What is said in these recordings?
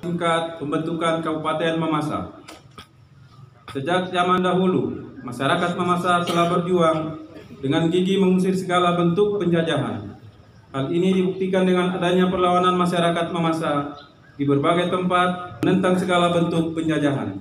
Tingkat pembentukan Kabupaten Mamasa. Sejak zaman dahulu, masyarakat Mamasa telah berjuang dengan gigih mengusir segala bentuk penjajahan. Hal ini dibuktikan dengan adanya perlawanan masyarakat Mamasa di berbagai tempat menentang segala bentuk penjajahan.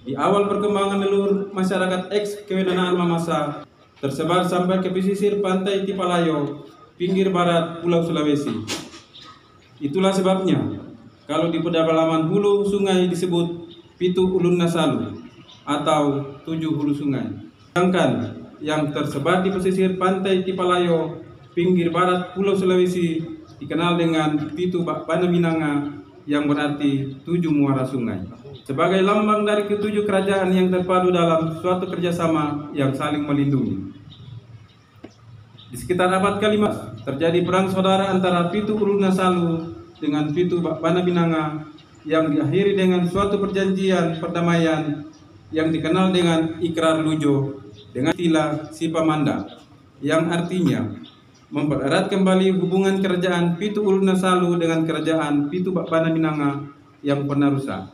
Di awal perkembangan leluhur masyarakat eks-kewenangan Mamasa tersebar sampai ke pesisir pantai Tipalayo, pinggir barat Pulau Sulawesi. Itulah sebabnya kalau di pedalaman hulu sungai disebut Pitu Ulun Nasalu atau 7 hulu sungai. Sedangkan yang tersebar di pesisir pantai Tipalayo, pinggir barat Pulau Sulawesi dikenal dengan Pitu Bakpana Minanga yang berarti 7 muara sungai. Sebagai lambang dari ketujuh kerajaan yang terpadu dalam suatu kerjasama yang saling melindungi. Di sekitar abad ke-15 terjadi perang saudara antara Pitu Ulun Nasalu dengan Pitu Bakpana Minanga yang diakhiri dengan suatu perjanjian perdamaian yang dikenal dengan Ikrar Lujo dengan istilah Sipamanda yang artinya mempererat kembali hubungan kerajaan Pitu Ulun Nasalu dengan kerajaan Pitu Bakpana Minanga yang pernah rusak.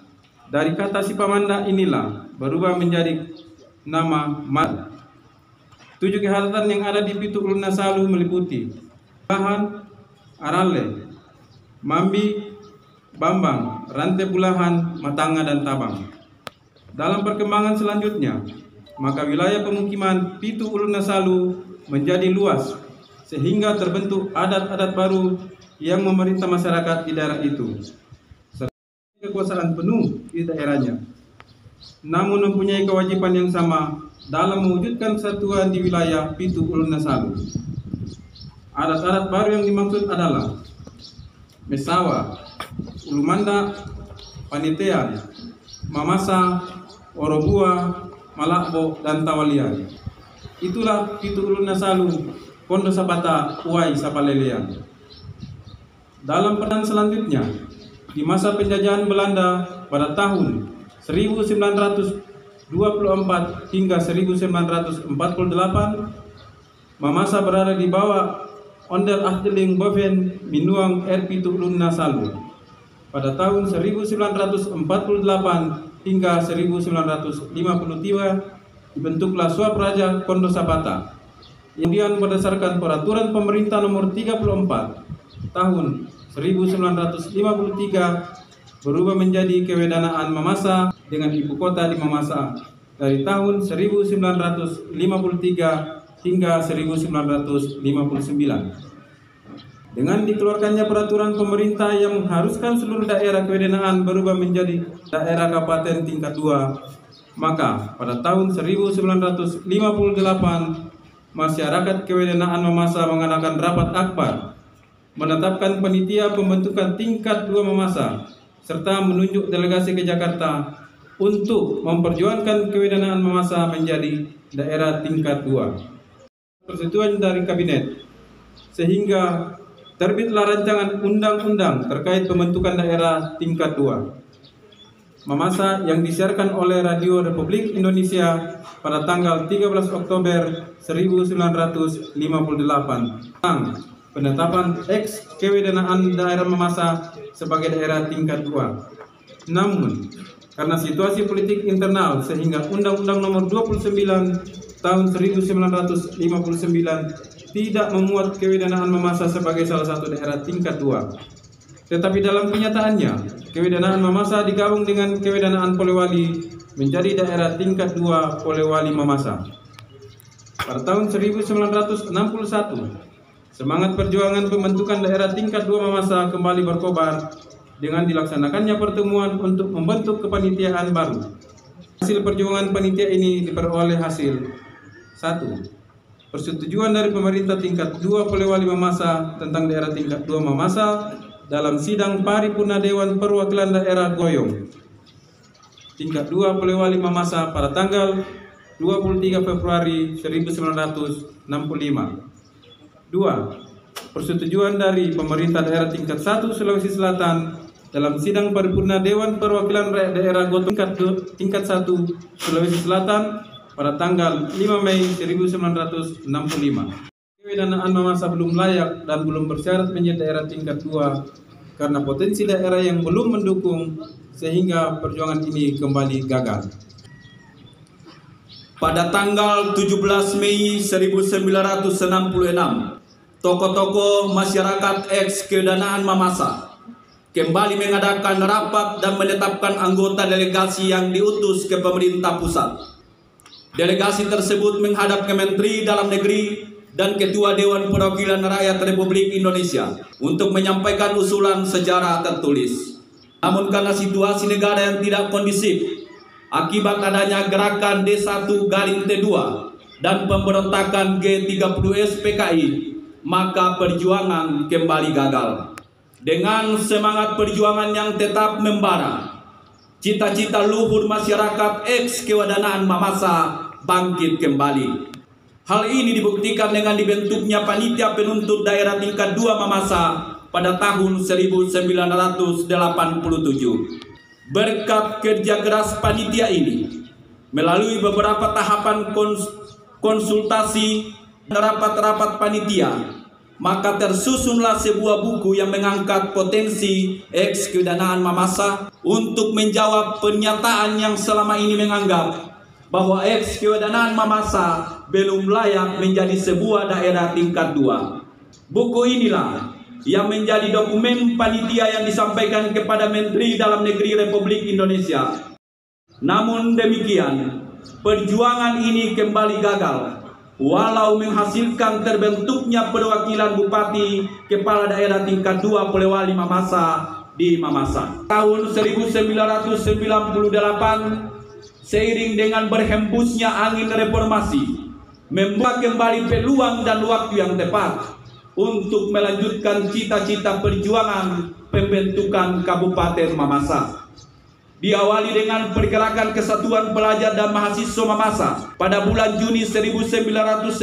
Dari kata Sipamanda inilah berubah menjadi nama Mad. 7 kehormatan yang ada di Pitu Ulun Nasalu meliputi Bulahan, Arale, Mambi, Bambang, Rantai Bulahan, Matanga, dan Tabang. Dalam perkembangan selanjutnya, maka wilayah pemukiman Pitu Ulun Nasalu menjadi luas sehingga terbentuk adat-adat baru yang memerintah masyarakat di daerah itu. Serta kekuasaan penuh di daerahnya, namun mempunyai kewajiban yang sama dalam mewujudkan kesatuan di wilayah Pitu Ulun Nasalu. Adat-adat baru yang dimaksud adalah Mesawa, Ulumanda, Panitean, Mamasa, Orobua, Malakbo, dan Tawalian. Itulah Pitu Ulun Nasalu, Pondo Sabata, Uai, Sapalelean. Dalam peran selanjutnya, di masa penjajahan Belanda pada tahun 1924 hingga 1948, Mamasa berada di bawah Ondel Ahteling Boven Minuang Pitu Ulun Nasalu. Pada tahun 1948 hingga 1953 dibentuklah Swapraja Pondo Sabata. Kemudian berdasarkan peraturan pemerintah nomor 34 tahun 1953 berubah menjadi Kewedanaan Mamasa dengan ibu kota di Mamasa dari tahun 1953 hingga 1959. Dengan dikeluarkannya peraturan pemerintah yang mengharuskan seluruh daerah kewedanaan berubah menjadi daerah kabupaten tingkat 2, maka pada tahun 1958 masyarakat kewedanaan Mamasa mengadakan rapat akbar menetapkan panitia pembentukan tingkat 2 Mamasa serta menunjuk delegasi ke Jakarta untuk memperjuangkan kewedanaan Mamasa menjadi daerah tingkat 2. Persetujuan dari kabinet sehingga terbitlah rancangan undang-undang terkait pembentukan daerah tingkat 2 Mamasa yang disiarkan oleh Radio Republik Indonesia pada tanggal 13 Oktober 1958 tentang penetapan eks-kewedanaan daerah Mamasa sebagai daerah tingkat 2. Namun, karena situasi politik internal sehingga Undang-Undang Nomor 29 Tahun 1959 tidak memuat kewedanaan Mamasa sebagai salah satu daerah tingkat 2. Tetapi dalam kenyataannya, kewedanaan Mamasa digabung dengan kewedanaan Polewali menjadi daerah tingkat 2 Polewali Mamasa. Pada tahun 1961, semangat perjuangan pembentukan daerah tingkat 2 Mamasa kembali berkobar dengan dilaksanakannya pertemuan untuk membentuk kepanitiaan baru. Hasil perjuangan panitia ini diperoleh hasil 1. Persetujuan dari pemerintah tingkat 2 Polewali Mamasa tentang daerah tingkat 2 Mamasa dalam sidang paripurna Dewan Perwakilan Daerah Goyong tingkat 2 Polewali Mamasa pada tanggal 23 Februari 1965. 2. Persetujuan dari pemerintah daerah tingkat 1 Sulawesi Selatan dalam sidang paripurna Dewan Perwakilan Rakyat Daerah Goyong tingkat 1 Sulawesi Selatan pada tanggal 5 Mei 1965. Kewedanaan Mamasa belum layak dan belum bersyarat menjadi daerah tingkat 2 karena potensi daerah yang belum mendukung sehingga perjuangan ini kembali gagal. Pada tanggal 17 Mei 1966, tokoh-tokoh masyarakat ex Kedanaan Mamasa kembali mengadakan rapat dan menetapkan anggota delegasi yang diutus ke pemerintah pusat. Delegasi tersebut menghadap ke Menteri Dalam Negeri dan Ketua Dewan Perwakilan Rakyat Republik Indonesia untuk menyampaikan usulan secara tertulis. Namun karena situasi negara yang tidak kondusif akibat adanya gerakan D1-T2 dan pemberontakan G30S PKI, maka perjuangan kembali gagal. Dengan semangat perjuangan yang tetap membara, cita-cita luhur masyarakat ex Kedanaan Mamasa bangkit kembali. Hal ini dibuktikan dengan dibentuknya Panitia Penuntut Daerah Tingkat 2 Mamasa pada tahun 1987. Berkat kerja keras panitia ini, melalui beberapa tahapan konsultasi dan rapat-rapat panitia, maka tersusunlah sebuah buku yang mengangkat potensi ex Kedanaan Mamasa untuk menjawab pernyataan yang selama ini menganggap bahwa ex Kedanaan Mamasa belum layak menjadi sebuah daerah tingkat 2. Buku inilah yang menjadi dokumen panitia yang disampaikan kepada Menteri Dalam Negeri Republik Indonesia. Namun demikian, perjuangan ini kembali gagal, walau menghasilkan terbentuknya perwakilan Bupati Kepala Daerah Tingkat 2 Polewali Mamasa di Mamasa. Tahun 1998, seiring dengan berhembusnya angin reformasi, membuka kembali peluang dan waktu yang tepat untuk melanjutkan cita-cita perjuangan pembentukan Kabupaten Mamasa. Diawali dengan pergerakan Kesatuan Pelajar dan Mahasiswa Mamasa pada bulan Juni 1998,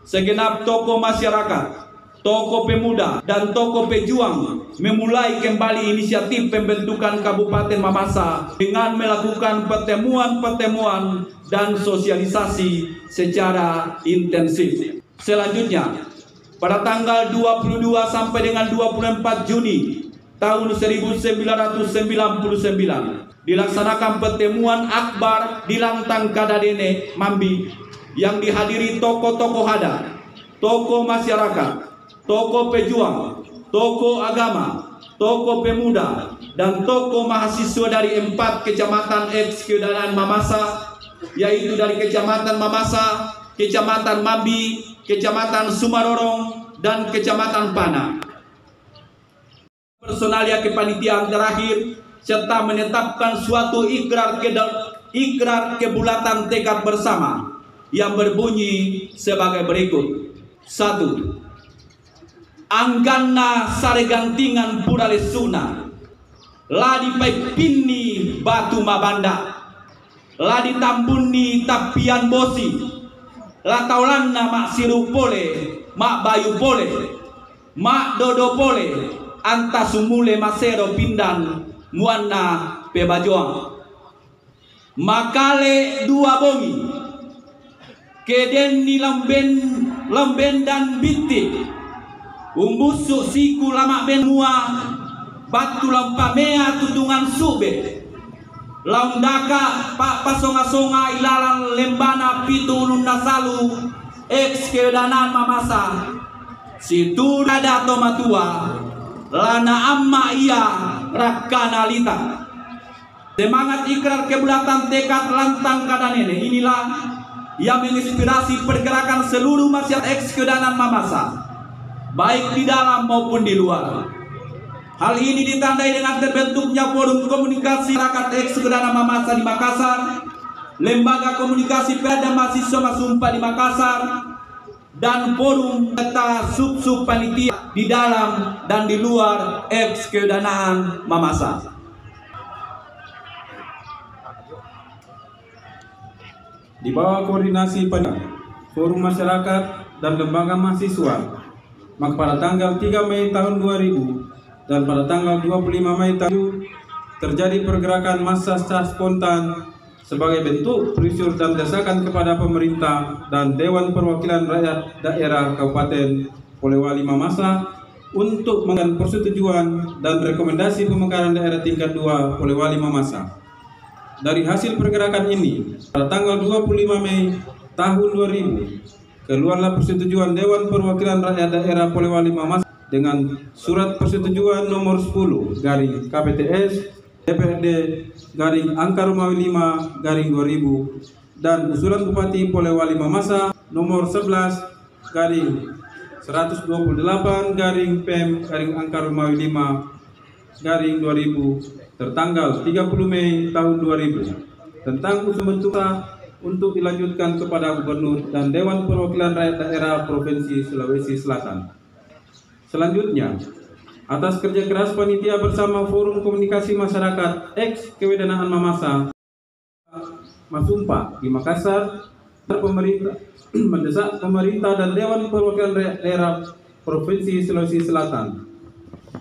segenap tokoh masyarakat, tokoh pemuda, dan tokoh pejuang memulai kembali inisiatif pembentukan Kabupaten Mamasa dengan melakukan pertemuan-pertemuan dan sosialisasi secara intensif. Selanjutnya, pada tanggal 22 sampai dengan 24 Juni tahun 1999 dilaksanakan pertemuan akbar di Lantang Kadadene, Mambi, yang dihadiri tokoh-tokoh adat, tokoh masyarakat, tokoh pejuang, tokoh agama, tokoh pemuda, dan tokoh mahasiswa dari 4 kecamatan ex Kedanaan Mamasa, yaitu dari Kecamatan Mamasa, Kecamatan Mambi, Kecamatan Sumarorong, dan Kecamatan Pana. Personalia kepanitiaan terakhir serta menetapkan suatu ikrar kebulatan tekad bersama yang berbunyi sebagai berikut. 1. Angganna saregantingan puralesuna, ladi paipini batu mabanda, ladi tambuni tapian bosi, lataulanna mak siru pole, mak bayu pole, mak dodo pole, anta sumule masero pindan muanna pebajoang. Makale dua bongi, keden ni lamben dan bitik, umbusuk siku lama benua, batu lampamea tudungan sube, laundaka pak pasonga-songa ilalang lembana pitu ulun nasalu, ex Kedanaan Mamasa, situ ada tomatua, lana amma iya rakana lita. Semangat ikrar kebulatan tekad Lantang Kadadene inilah yang menginspirasi pergerakan seluruh masyarakat ex Kedanaan Mamasa, baik di dalam maupun di luar. Hal ini ditandai dengan terbentuknya Forum Komunikasi Masyarakat ex Kedanaan Mamasa di Makassar, Lembaga Komunikasi Pemuda Mahasiswa Masumpa di Makassar, dan forum serta sub-sub panitia di dalam dan di luar ex Kedanaan Mamasa. Di bawah koordinasi Forum Masyarakat dan Lembaga Mahasiswa, maka pada tanggal 3 Mei tahun 2000 dan pada tanggal 25 Mei tahun terjadi pergerakan massa secara spontan sebagai bentuk pressure dan desakan kepada pemerintah dan Dewan Perwakilan Rakyat Daerah Kabupaten Polewali Mamasa untuk mengambil persetujuan dan rekomendasi pemekaran daerah tingkat 2 oleh Wali Mamasa. Dari hasil pergerakan ini, pada tanggal 25 Mei tahun 2000, keluarlah persetujuan Dewan Perwakilan Rakyat Daerah Polewali Mamasa dengan surat persetujuan nomor 10 garing KPTS DPRD garing angka Romawi 5 garing 2000 dan usulan Bupati Polewali Mamasa nomor 11 garing 128 garing PEM garing angka Romawi 5 garing 2000 tertanggal 30 Mei tahun 2000 tentang usul bentukan untuk dilanjutkan kepada Gubernur dan Dewan Perwakilan Rakyat Daerah Provinsi Sulawesi Selatan. Selanjutnya, atas kerja keras panitia bersama Forum Komunikasi Masyarakat Ex Kewedanaan Mamasa Masumpa di Makassar, pemerintah mendesak pemerintah dan Dewan Perwakilan Rakyat Daerah Provinsi Sulawesi Selatan.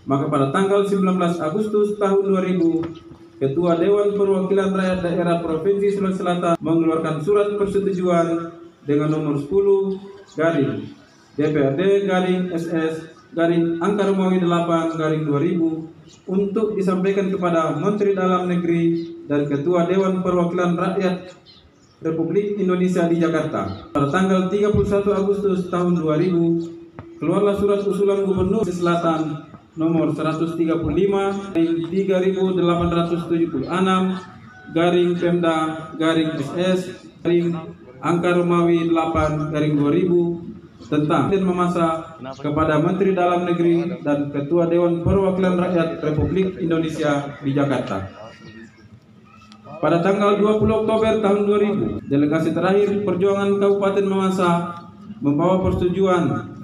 Maka pada tanggal 19 Agustus tahun 2000, Ketua Dewan Perwakilan Rakyat Daerah Provinsi Sulawesi Selatan mengeluarkan surat persetujuan dengan nomor 10 garing DPRD garing SS garing angka Romawi 8 garing 2000 untuk disampaikan kepada Menteri Dalam Negeri dan Ketua Dewan Perwakilan Rakyat Republik Indonesia di Jakarta. Pada tanggal 31 Agustus tahun 2000, keluarlah surat usulan Gubernur Selatan nomor 135 garing 3876 garing Pemda garing SS garing angka Romawi 8 garing 2000 tentang Mamasa kepada Menteri Dalam Negeri dan Ketua Dewan Perwakilan Rakyat Republik Indonesia di Jakarta. Pada tanggal 20 Oktober tahun 2000, delegasi terakhir Perjuangan Kabupaten Mamasa membawa persetujuan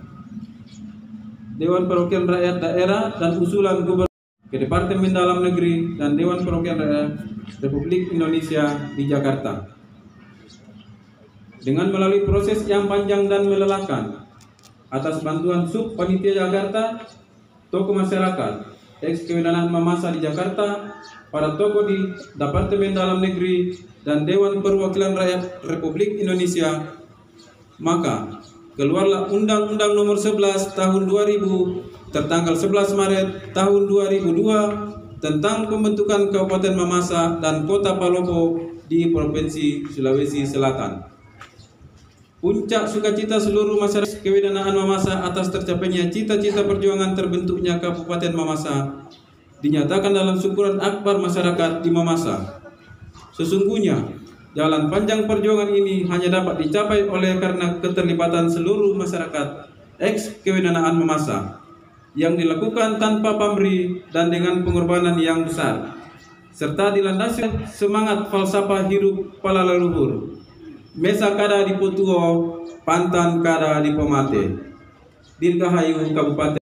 Dewan Perwakilan Rakyat Daerah dan usulan Gubernur ke Departemen Dalam Negeri dan Dewan Perwakilan Rakyat Republik Indonesia di Jakarta. Dengan melalui proses yang panjang dan melelahkan, atas bantuan Sub Panitia Jakarta, tokoh masyarakat, ex Kewedanaan Mamasa di Jakarta, para tokoh di Departemen Dalam Negeri dan Dewan Perwakilan Rakyat Republik Indonesia, maka keluarlah Undang-Undang Nomor 11 Tahun 2000 tertanggal 11 Maret Tahun 2002 tentang pembentukan Kabupaten Mamasa dan Kota Palopo di Provinsi Sulawesi Selatan. Puncak sukacita seluruh masyarakat Kewedanaan Mamasa atas tercapainya cita-cita perjuangan terbentuknya Kabupaten Mamasa dinyatakan dalam syukuran akbar masyarakat di Mamasa. Sesungguhnya jalan panjang perjuangan ini hanya dapat dicapai oleh karena keterlibatan seluruh masyarakat ex Kewedanaan Mamasa yang dilakukan tanpa pamrih dan dengan pengorbanan yang besar, serta dilandasi semangat falsafah hidup para leluhur. Mesa kada di Potuo, pantan kada di Pomate. Dirgahayu Kabupaten